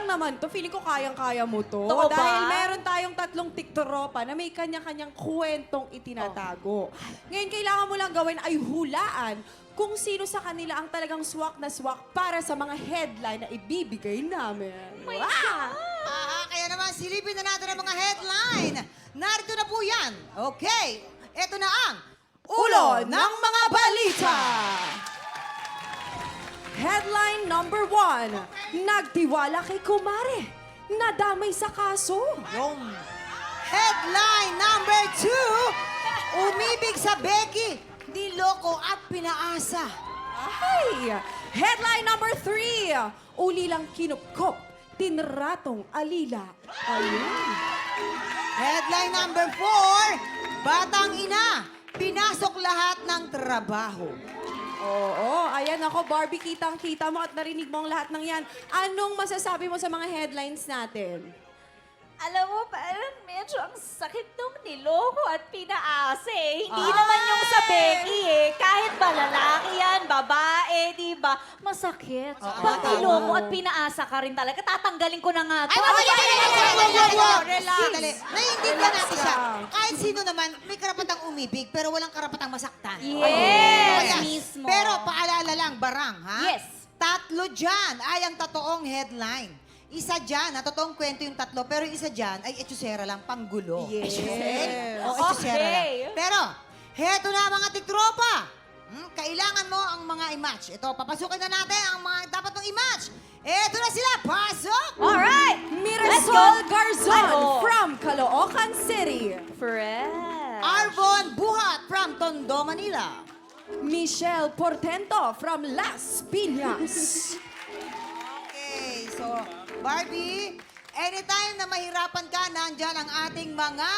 lang naman to. Feeling ko kayang-kaya mo to. Totoo ba? Dahil meron tayong tatlong tiktropa na may kanya-kanyang kwentong itinatago. Ngayon, kailangan mo lang gawin ay hulaan kung sino sa kanila ang talagang swak na swak para sa mga headline na ibibigay namin. Kaya naman, silipin na natin ang mga headline. Narito na po yan. Okay, eto na ang Ulo ng mga balita! Headline number 1. Nagtiwala kay Kumare. Nadamay sa kaso. Headline number 2. Umibig sa Becky, niloko at pinaasa. Ay! Headline number 3. Uli lang kinupkop. Tinratong alila. Ayun. Headline number 4. Batang ina, pinasok lahat ng trabaho. Oo, ayan ako, Barbie, kitang-kita mo at narinig mo ang lahat ng yan. Anong masasabi mo sa mga headlines natin? Alam mo, parang medyo ang sakit nung niloko at pinaasa eh. Hindi naman yung sa Becky eh. Kahit ba lalaki yan, babae, di ba? Masakit. Pag niloko at pinaasa ka rin talaga, tatanggalin ko na nga to. Relax. Sandali. Naiintindihan natin siya. lang. Kahit sino naman, may karapatang umibig, pero walang karapatang masaktan. Yes, Kaya, mismo. Pero paalala lang, Barang, ha? Yes. Tatlo dyan ay ang totoong headline. Isa dyan, totoong kwento yung tatlo, pero isa dyan ay etchusera lang, panggulo. Yes. Okay? O, etchusera Okay. lang. Pero, heto na mga tiktropa. Kailangan mo ang mga i-match. Ito, papasukin na natin ang mga dapat mong i-match. Eto na sila, pasok! Alright! Let's go! Mirasol Garzon Ay, oo. from Caloocan City. Fresh. Arvon Buhat from Tondo, Manila. Michelle Portento from Las Piñas. Okay, so, Barbie, anytime na mahirapan ka, nandyan ang ating mga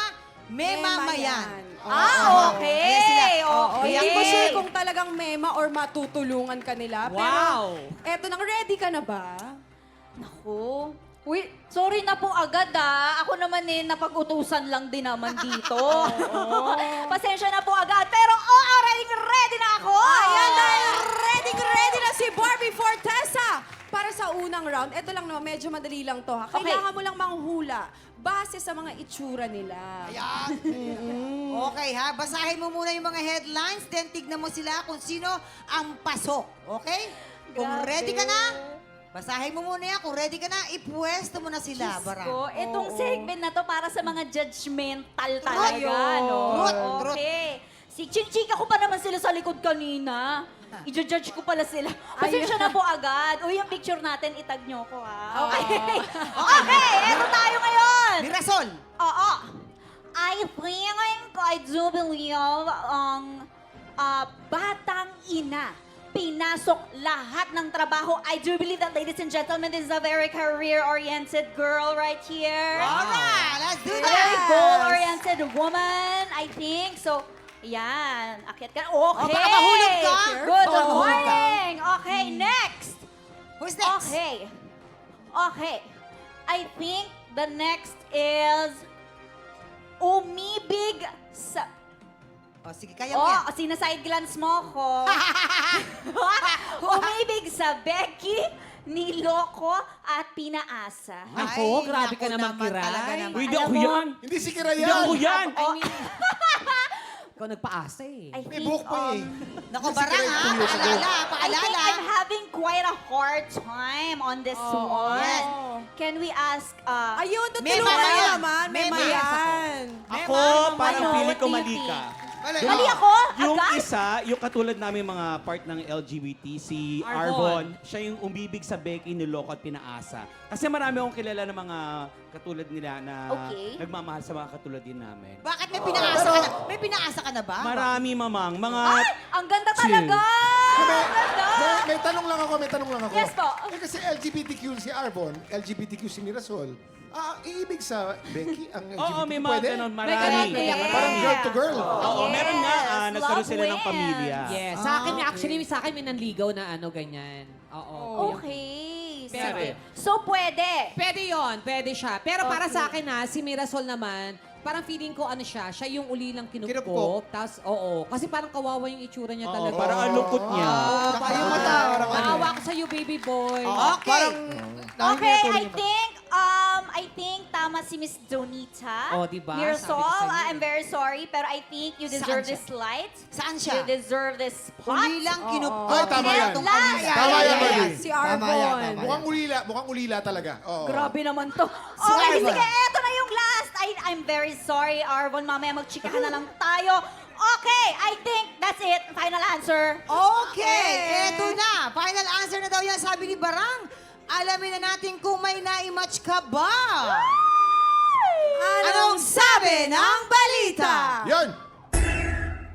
memamayan. Okay. Ayan sila. Oo, Okay. hindi ko sure kung talagang mema or matutulungan ka nila. Wow. Pero, eto nang ready ka na ba? Naku. Uy, sorry na po agad Ako naman napag-utusan lang din naman dito. Pasensya na po agad. Pero ready na ako. Ayan na, ready na si Barbie Fortesa. Para sa unang round, eto lang naman, medyo madali lang to ha. Okay. Kailangan mo lang manghula base sa mga itsura nila. Ayan. Okay ha, basahin mo muna yung mga headlines, then tignan mo sila kung sino ang pasok. Okay? Kung Grabe. ready ka na, basahin mo muna yan. Kung ready ka na, ipwesto mo na sila, Diyos Barang. ko, itong segment na to para sa mga judgmental Truth. talaga, no? Truth. Okay. Si Chinchika ko pa naman sila sa likod kanina. I-judge ko pala sila. Pasensya na po agad. Uy, yung picture natin, itag nyo ko, ha? Okay. Okay, eto tayo ngayon. Mirasol! Oo. I do believe ang batang ina. Pinasok lahat ng trabaho. I do believe that, ladies and gentlemen, this is a very career-oriented girl right here. Alright, let's do A very that! goal-oriented woman, I think. So, yan. Akyat ka. Okay. baka mahulog ka. Good Baka mahulog ka. morning. Okay, next. Who's next? Okay. Okay. I think the next is umibig sa... O, sige, kaya mo yan. Oh, sinaside glance mo ko. Umibig sa Becky, niloko at pinaasa. Ako, grabe ka naman, talaga Kiray. naman. Uy, di Alam ako mo, yan. Hindi si Kira Hindi ako yan. yan. Ikaw nagpaasa eh. I May think, buhok pa eh. Naku, Barang ha, paalala, I think paalala. I'm having quite a hard time on this one. Yes. Can we ask, Ayun, Mema tutulungan yan. mo naman. Mema. Mema yan. Ako, parang Ano, pili ko what do you mali ka. mali ako? Yung Agad? isa, yung katulad namin mga part ng LGBT, si Arvon, siya yung umibig sa Becky, niloko at pinaasa. Kasi marami akong kilala ng mga katulad nila na Okay. nagmamahal sa mga katulad din namin. Bakit may pinaasa ka na? May pinaasa ka na ba? Marami, mamang. Mga... Ay, ang ganda talaga! Ang ganda! May tanong lang ako. Yes po. Kasi LGBTQ si Arvon, LGBTQ si Mirasol. Iibig sa Becky ang LGBTQ. Oo, may mga Pwede? ganon. May Marami. ganon. Parang girl to girl. Oo, meron nga. Nagkaroon love sila ng wins. pamilya. Yes. Sa akin, actually, sa akin may nanligaw na ano, ganyan. Oo. Okay. Pero- Sige. So, pwede. Pwede yon, pwede siya. Pero para sa akin si Mirasol naman, parang feeling ko siya yung uli lang kinupkop. Kinupkop. Tapos, oo. Kasi parang kawawa yung itsura niya Oo, talaga. parang ang lungkot niya. Saka yung mata. Parang ano. Maawa ko sa'yo, baby boy. Okay. Okay, I think tama si Miss Donita. Oh, diba? Mirsol, Sabi ko sa'yo. I'm very sorry, pero I think you deserve Saan siya? this light. Saan You siya? deserve this spot. Huli lang kinupkot. Ay, tama yan. Itong Last. ulila. Tama yan, Yes. Barbie. Si Arbon. Mukhang ulila talaga. Oo. Grabe naman to. Si Okay, Arvon. sige, eto na yung last. I'm very sorry, Arvon. Mamaya magchikahan na lang tayo. Okay, I think that's it. Final answer. Okay, eto na. Final answer na daw yan, sabi ni Barang. Alamin na natin kung may naimatch ka ba. Anong sabi ng balita? Yun!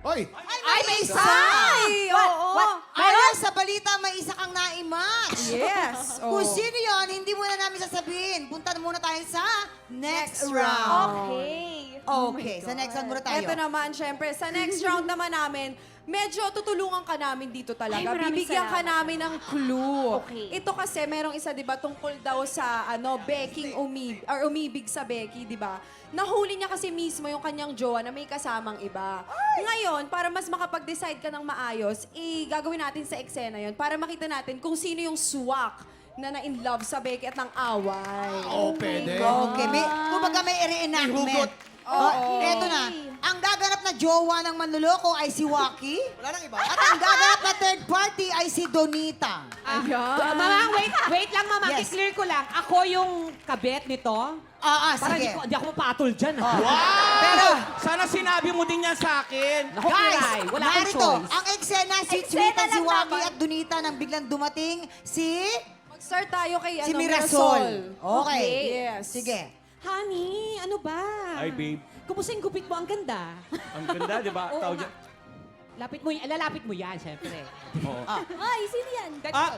Oy! Ay, may isa! Ay, oo. Mayroon sa balita, may isa kang naimatch. Yes. Kung Oh. sino yon, hindi muna namin sasabihin. Punta muna tayo sa next round. Okay. Okay, sa next round muna tayo. Ito naman, syempre, sa next round naman namin, medyo tutulungan ka namin dito talaga. Ay, maraming Bibigyan ka salamat. namin ng clue. Okay. Ito kasi, merong isa, di ba, tungkol daw sa, baking umibig sa Becky, di ba? Nahuli niya kasi mismo yung kanyang jowa na may kasamang iba. Ngayon, para mas makapag-decide ka ng maayos, gagawin natin sa eksena yon para makita natin kung sino yung swak na na-in love sa Becky at ng away. Oo, pwede. Okay, kumbaga may reenactment. Oh, eto na. Ang gaganap na jowa ng manluloko ay si Waki. Wala nang iba. At ang gaganap na third party ay si Donita. Ayan. Mama, wait lang, Mama. Yes. I-clear ko lang. Ako yung kabet nito. Para Sige. di ako mapatol dyan. ah. Pero, Sana sinabi mo din yan sa akin. Naku, guys, Kiray, wala akong narito, choice. ang eksena, si Eksena Sweetan, si lang Waki naman. at Donita nang biglang dumating si Mag-start tayo kay si Mirasol. Mirasol. Okay. Yes. Sige. Honey, ano ba? Ay, babe. Kumusta yung gupit mo? Ang ganda. Ang ganda, di ba? Oo Tawag nga. Lalapit mo yan, syempre. Oo. Ay, sino yan?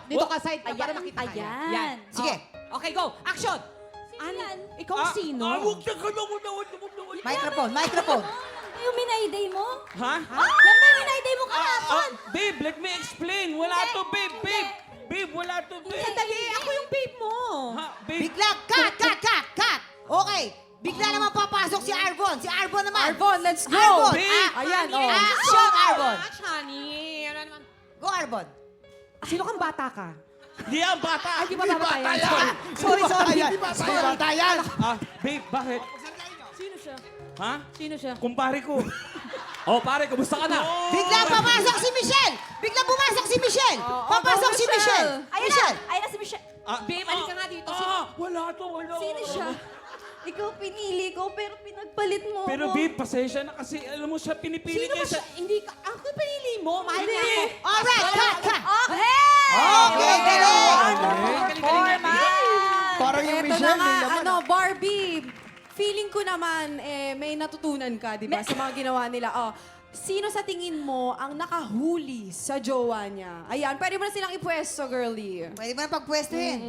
Dito ka side ka para Ayan, makita ka. ayan. Yan. Sige. Oh. Okay, go. Action! Sino yan? Ikaw sino? Huwag na ka na. Microphone. Yung minayday mo? Ha? Yan ba yung minayday mo kahapon? Babe, let me explain. Wala to, babe. Babe, wala to, babe. Sandali, ako yung babe mo. Ha? Babe. Bigla, cut! Okay. Bigla naman papasok si Arbon. Si Arbon naman. Arbon, let's go! Arbon. Babe. Ayan, oh. Action, Arbon. Honey. Ano naman? Go, Arbon. Sino kang bata ka? Di ang bata. Ay, di ba bata yan? Sorry. Hindi ba tayo? Bata yan! Babe, bakit? Sino siya? Ha? Sino siya? Kumpare ko. Oh, pare, kumusta ka na? Bigla papasok si Michelle. Bigla pumasok si Michelle. Papasok si Michelle. Ayun Michelle. na. Ayun na si Michelle. Babe, alika nga dito. Wala to, wala. Sino siya? Ikaw pinili ko, pero pinagpalit mo Pero ako. babe, pasensya na kasi alam mo siya pinipili Sino ba niya siya? Hindi ka. Ako pinili mo. Mahal niya ako. Alright, cut. Okay! Okay, galing. Parang yung Eto Michelle, na nga, may laman. Barbie, feeling ko naman, may natutunan ka, di ba, sa mga ginawa nila. Sino sa tingin mo ang nakahuli sa jowa niya? Ayan, pwede mo na silang ipwesto, girlie. Pwede mo na pagpwestuhin.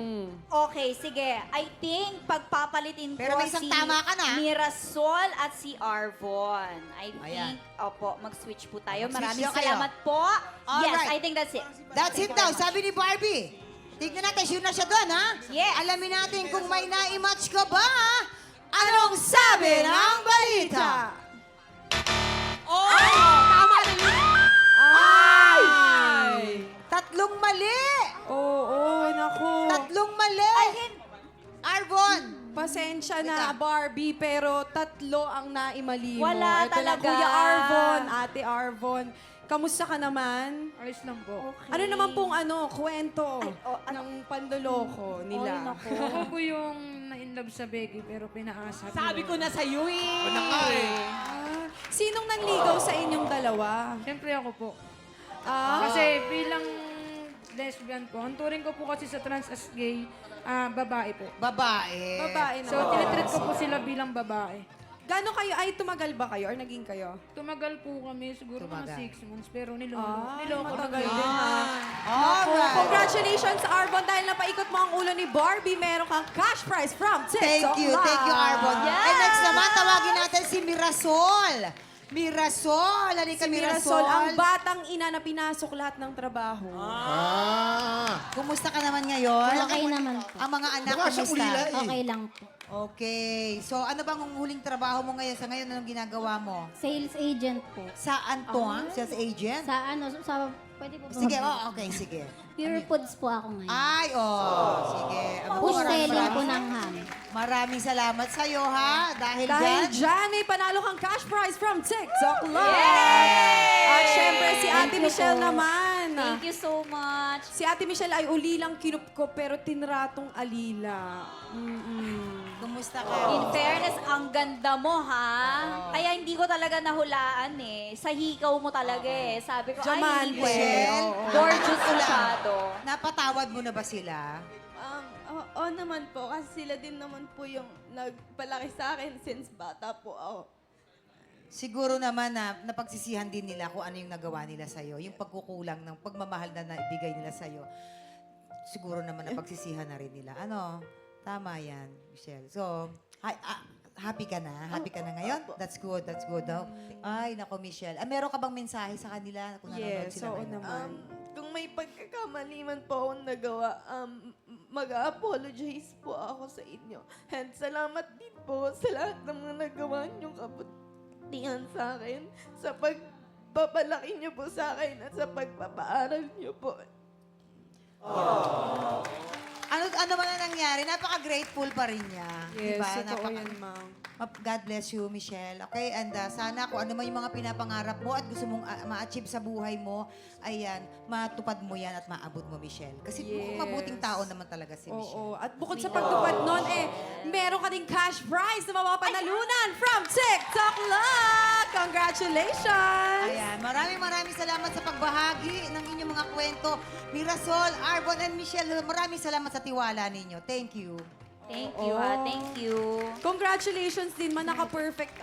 Okay, sige. I think pagpapalitin Pero ko may isang si tama ka na. Mirasol at si Arvon. I Ayan. think, opo, mag-switch po tayo. Mag-switch Maraming daw kayo. salamat po. Yes, Alright. I think that's it. That's it daw, sabi ni Barbie. Tignan natin, sure na siya doon, ha? Yes. Alamin natin kung may na-match ka ba. Anong sabi ng balita? Oh! Tama na yun. Ay! Ay! Tatlong mali! Oo, naku. Tatlong mali! Arbon! Pasensya na, Barbie, pero tatlo ang naimali mo. Wala Ito na, talaga. Kuya Arvon, Ate Arvon. Kamusta ka naman? Ayos lang po. Ano naman pong kwento Ay, ng pandoloko nila? Ako po yung na-inlove sa Becky pero pinaasa. Sabi ko na sa'yo eh. Ah, sinong nanligaw sa inyong dalawa? Siyempre ako po. Ah, Kasi bilang lesbian po, ang turing ko po kasi sa trans as gay, babae po. Babae. babae na. So, tinitreat ko po sila bilang babae. Gano'n kayo? Ay, tumagal ba kayo or naging kayo? Tumagal po kami, siguro mga Tumagal. 6 months, pero niloko Ay, na matagal kami. din ha. Alright. Congratulations, Arbon, dahil napaikot mo ang ulo ni Barbie. Meron kang cash prize from TikTok Thank you, Arbon. Yes. And next naman, tawagin natin si Mirasol. Mirasol, halika Si Mirasol, Mirasol. ang batang ina na pinasok lahat ng trabaho. Kumusta ka naman ngayon? Okay naman po. Ang mga anak, Mukha siyang ulila kumusta? eh. Okay lang po. Okay. So, ano bang ang huling trabaho mo ngayon? Sa ngayon, anong ginagawa mo? Sales agent po. Saan to, ha? Sales agent? Sa ano, sa Pwede po ba? Sige, okay, sige. Pure foods po ako ngayon. Ay, sige. Push selling po maraming, ng ham. maraming salamat sa'yo, ha? Dahil Dahil dyan, dyan, may panalo kang cash prize from TikTok Live! At syempre, si Ate Thank you Michelle po. naman. Thank you so much. Si Ate Michelle ay ulilang kinupko pero tinratong alila. kumusta ka? In fairness, ang ganda mo, ha? Kaya hindi ko talaga nahulaan, eh. Sa hikaw mo talaga, eh. Sabi ko, Diamante. ay, Michelle, gorgeous Wala. masyado. Napatawad mo na ba sila? Oo naman po, kasi sila din naman po yung nagpalaki sa akin since bata po ako. Siguro naman na napagsisihan din nila kung ano yung nagawa nila sa'yo. Yung pagkukulang ng pagmamahal na naibigay nila sa'yo. Siguro naman napagsisihan na rin nila. Ano? Tama yan, Michelle. So, happy ka na? Happy ka na ngayon? That's good, that's good. Daw. Ay, nako, Michelle. Meron ka bang mensahe sa kanila kung nanonood Yes, sila oo ngayon? naman. Kung may pagkakamali man po akong nagawa, mag-apologize po ako sa inyo. And salamat din po sa lahat ng mga nagawa niyong kabutihan sa akin, sa pagpapalaki niyo po sa akin at sa pagpapaaral niyo po. Ano man ang nangyari? Napaka-grateful pa rin niya. Yes, diba? totoo yan, ma'am. God bless you, Michelle. Okay, and sana kung ano man yung mga pinapangarap mo at gusto mong ma-achieve sa buhay mo, ayan, matupad mo yan at maabot mo, Michelle. Kasi Yes. mabuting tao naman talaga si Oo. Michelle. At bukod sa pagtupad nun, meron ka ding cash prize na mapapanalunan from TikTok Luck! Congratulations! Ayan, maraming salamat sa pagbahagi ng inyong mga kwento. Mirasol, Arbon, and Michelle, maraming salamat sa tiwala ninyo. Thank you. Thank you, ha? Thank you. Congratulations din man, naka-perfect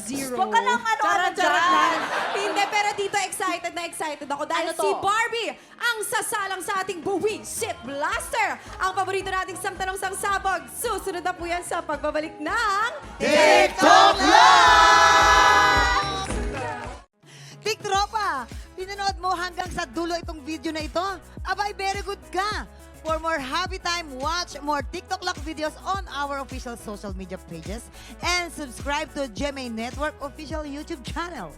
zero. Huwag ka lang Charot dyan. lang. Hindi, pero dito excited ako dahil Ano to? si Barbie ang sasalang sa ating Buwisit Blaster. Ang paborito nating samtanong sangsabog. Susunod na po yan sa pagbabalik ng TikTok Live! TikTropa, pinanood mo hanggang sa dulo itong video na ito? Abay, very good ka! For more happy time, watch more TikTok Lock videos on our official social media pages and subscribe to GMA Network official YouTube channel.